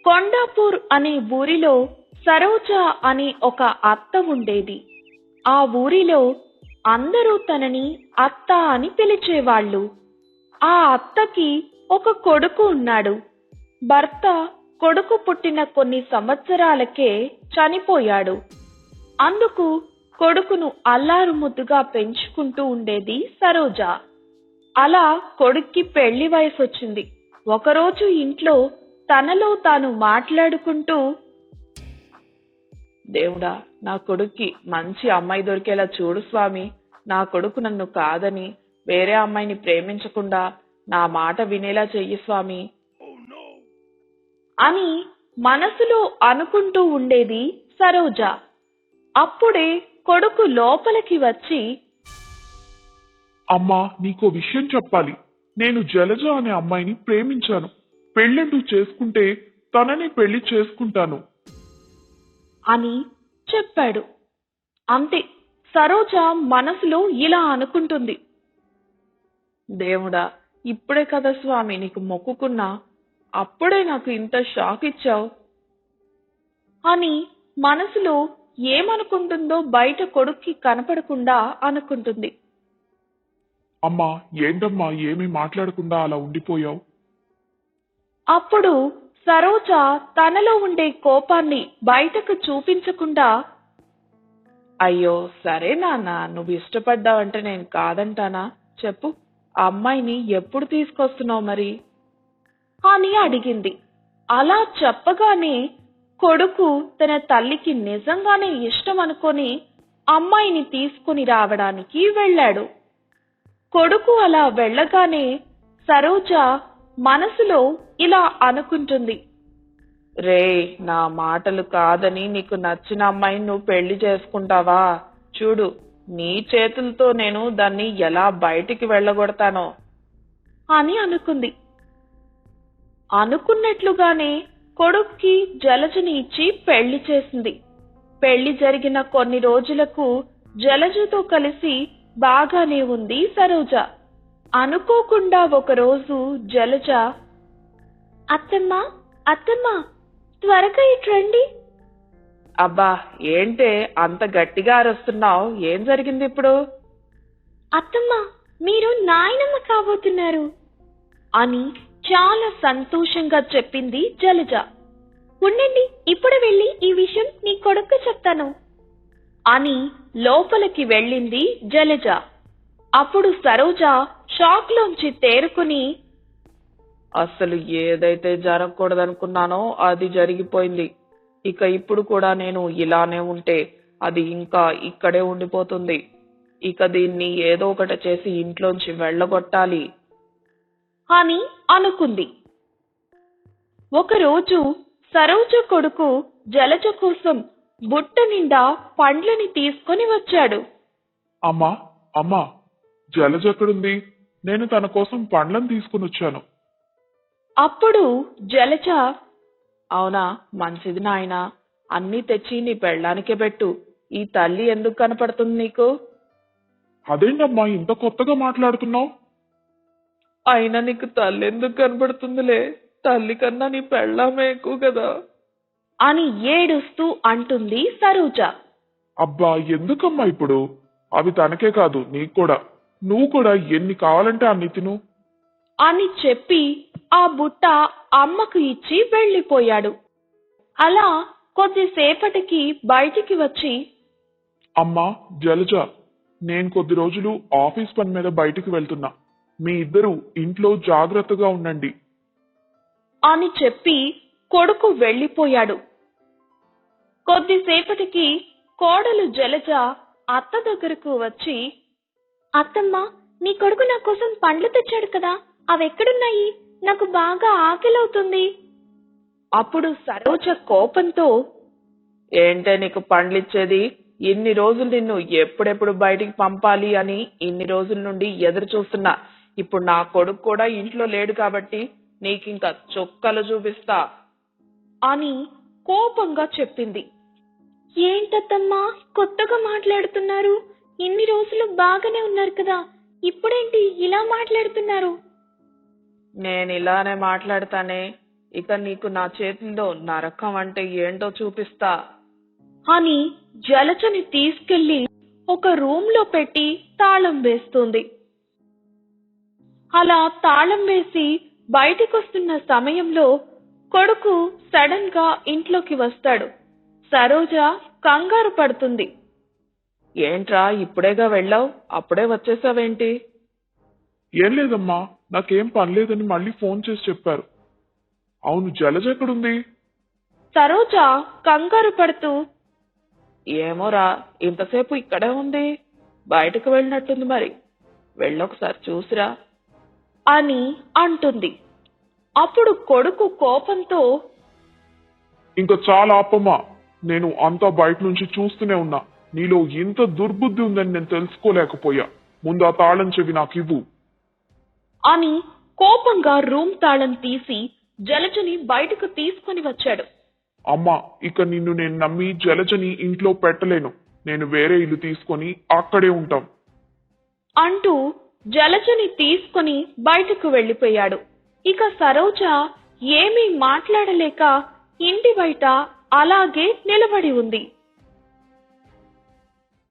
కొండాపూర్ అనే ఊరిలో సరోజ అనే ఒక అత్త ఉండేది. ఆ ఊరిలో అందరూ తనని అత్త అని పిలిచేవాళ్ళు. ఆ అత్తకి ఒక కొడుకు ఉన్నాడు. భర్త కొడుకు పుట్టిన కొన్ని సంవత్సరాలకే చనిపోయాడు. అందుకు కొడుకును అల్లారు ముద్దుగా పెంచుకుంటూ ఉండేది సరోజ. అలా కొడుక్కి పెళ్లి వయసు వచ్చింది. ఒకరోజు ఇంట్లో తనలో తాను మాట్లాడుకుంటూ, దేవుడా, నా కొడుక్కి మంచి అమ్మాయి దొరికేలా చూడు స్వామి. నా కొడుకు నన్ను కాదని వేరే అమ్మాయిని ప్రేమించకుండా నా మాట వినేలా చెయ్యి స్వామి అని మనసులో అనుకుంటూ ఉండేది సరోజ. అప్పుడే కొడుకు లోపలికి వచ్చి, అమ్మా, నీకో విషయం చెప్పాలి. నేను జలజ అనే అమ్మాయిని ప్రేమించాను. పెళ్ళంటూ చేసుకుంటే తనని పెళ్లి చేసుకుంటాను అని చెప్పాడు. అంతే, సరోజ మనసులో ఇలా అనుకుంటుంది, దేవుడా, ఇప్పుడే కదా స్వామి నీకు మొక్కుకున్నా, అప్పుడే నాకు ఇంత షాక్ ఇచ్చావు అని మనసులో ఏమనుకుంటుందో బయట కొడుక్కి కనపడకుండా అనుకుంటుంది. అమ్మా, ఏంటమ్మా ఏమీ మాట్లాడకుండా అలా ఉండిపోయావు? అప్పుడు సరోజ తనలో ఉండే కోపాన్ని బయటకు చూపించకుండా, అయ్యో సరే నాన్న, నువ్వు ఇష్టపడ్డావంటే నేను కాదంటానా? చెప్పు, ఆ అమ్మాయిని ఎప్పుడు తీసుకొస్తున్నావు మరి అని అడిగింది. అలా చెప్పగానే కొడుకు తన తల్లికి నిజంగానే ఇష్టం అనుకొని అమ్మాయిని తీసుకుని రావడానికి వెళ్ళాడు. కొడుకు అలా వెళ్ళగానే సరోజ మనసులో ఇలా అనుకుంటుంది, రే, నా మాటలు కాదని నీకు నచ్చిన అమ్మాయిని నువ్వు పెళ్లి చేసుకుంటావా? చూడు, నీ చేతులతో నేను దాన్ని ఎలా బయటికి వెళ్ళగొడతానో అని అనుకుంది. అనుకున్నట్లుగానే కొడుక్కి జలజని ఇచ్చి పెళ్లి చేసింది. పెళ్లి జరిగిన కొన్ని రోజులకు జలజతో కలిసి బాగానే ఉంది సరోజ. అనుకోకుండా ఒకరోజు జలజ, అత్తమ్మా అత్తమ్మా, త్వరగా ఇట్రండి. అబ్బా, ఏంటే అంత గట్టిగా అరుస్తున్నావు? ఏం జరిగింది ఇప్పుడు? అత్తమ్మా, మీరు నాయనమ్మ కాబోతున్నారు అని చాలా సంతోషంగా చెప్పింది జలజ. ఉండండి, ఇప్పుడు వెళ్ళి ఈ విషయం నీ కొడుకు చెప్తాను అని లోపలికి వెళ్ళింది జలజ. అప్పుడు సరోజ షాక్ లోంచి తేరుకుని, అసలు ఏదైతే జరగకూడదనుకున్నానో అది జరిగిపోయింది. ఇక ఇప్పుడు కూడా నేను ఇలానే ఉంటే అది ఇంకా ఇక్కడే ఉండిపోతుంది. ఇక దీన్ని ఏదో ఒకటి చేసి ఇంట్లోంచి వెళ్ళగొట్టాలి అని అనుకుంది. ఒకరోజు సరోజ కొడుకు జలజ కోసం బుట్ట నిండా పండ్లని తీసుకొని వచ్చాడు. అమ్మా అమ్మా, జలజ ఎక్కడుంది? నేను తన కోసం పండ్లను తీసుకుని వచ్చాను. అప్పుడు జలజ, అవునా, మంచిది నాయనా, అన్నీ తెచ్చి నీ పెళ్ళానికే పెట్టు. ఈ తల్లి ఎందుకు కనపడుతుంది నీకు? అదేంటమ్మా ఇంత కొత్తగా మాట్లాడుతున్నావు? అయినా నీకు తల్లి ఎందుకు కనపడుతుందిలే, తల్లి కన్నా నీ పెళ్ళామే ఎక్కువ కదా అని ఏడుస్తూ అంటుంది సరోజ. అబ్బా, ఎందుకమ్మా ఇప్పుడు? అవి తనకే కాదు నీకు కూడా. నువ్వు కూడా ఎన్ని కావాలంటే అన్ని తిను అని చెప్పి ఆ బుట్ట అమ్మకు ఇచ్చి వెళ్ళిపోయాడు. అలా కొద్దిసేపటికి బయటికి వచ్చి, అమ్మా జలజ, నేను కొద్ది రోజులు ఆఫీస్ పని మీద బయటికి వెళ్తున్నా. మీ ఇద్దరు ఇంట్లో జాగ్రత్తగా ఉండండి అని చెప్పి కొడుకు వెళ్ళిపోయాడు. కొద్దిసేపటికి కోడలు జలజ అత్త దగ్గరకు వచ్చి, అత్తమ్మ, నీ కొడుకు నా కోసం పండ్లు తెచ్చాడు కదా, అవెక్కడున్నాయి? నాకు బాగా ఆకలవుతుంది. అప్పుడు సరోజ కోపంతో, ఏంటే నీకు పండ్లిచ్చేది? ఇన్ని రోజులు నిన్ను ఎప్పుడెప్పుడు బయటికి పంపాలి అని ఇన్ని రోజుల నుండి ఎదురు చూస్తున్నా. ఇప్పుడు నా కొడుకు కూడా ఇంట్లో లేడు కాబట్టి నీకింకా చుక్కలు చూపిస్తా అని కోపంగా చెప్పింది. ఏంటత్తమ్మా కొత్తగా మాట్లాడుతున్నారు? ఇన్ని రోజులు బాగానే ఉన్నారు కదా, ఇప్పుడేంటి ఇలా మాట్లాడుతున్నారు? నేను ఇలానే మాట్లాడతానే. ఇక నీకు నా చేతిలో నరకం అంటే ఏంటో చూపిస్తా అని జలజని తీసుకెళ్లి ఒక రూమ్ లో పెట్టి తాళం వేస్తుంది. అలా తాళం వేసి బయటికొస్తున్న సమయంలో కొడుకు సడన్ గా ఇంట్లోకి వస్తాడు. సరోజ కంగారు పడుతుంది. ఏంట్రా ఇప్పుడేగా వెళ్ళావు, అప్పుడే వచ్చేసావేంటి? ఏం లేదమ్మా, నాకేం పని లేదని మళ్ళీ ఫోన్ చేసి చెప్పారు. అవును, జలజ ఎక్కడుంది? సరోజ కంగారు పడుతూ, ఏమోరా ఇంతసేపు ఇక్కడే ఉంది, బయటకు వెళ్ళినట్టుంది, మరి వెళ్ళొకసారి చూసిరా అని అంటుంది. అప్పుడు కొడుకు కోపంతో, ఇంకా చాలా ఆపమ్మా, నేను అంతా బయట నుంచి చూస్తూనే ఉన్నా. నీలో ఇంత దుర్బుద్ధి ఉందని నేను తెలుసుకోలేకపోయా. ముందు ఆ తాళం చెవి నాకు ఇవ్వు అని కోపంగా రూమ్ తాళం తీసి జలజని బయటకు తీసుకొని వచ్చాడు. అమ్మా, ఇక నిన్ను నేను నమ్మి జలజని ఇంట్లో పెట్టలేను. నేను వేరే ఇల్లు తీసుకొని అక్కడే ఉంటాం అంటూ జలజని తీసుకొని బయటకు వెళ్లిపోయాడు. ఇక సరోజ ఏమీ మాట్లాడలేక ఇంటి బయట అలాగే నిలబడి ఉంది.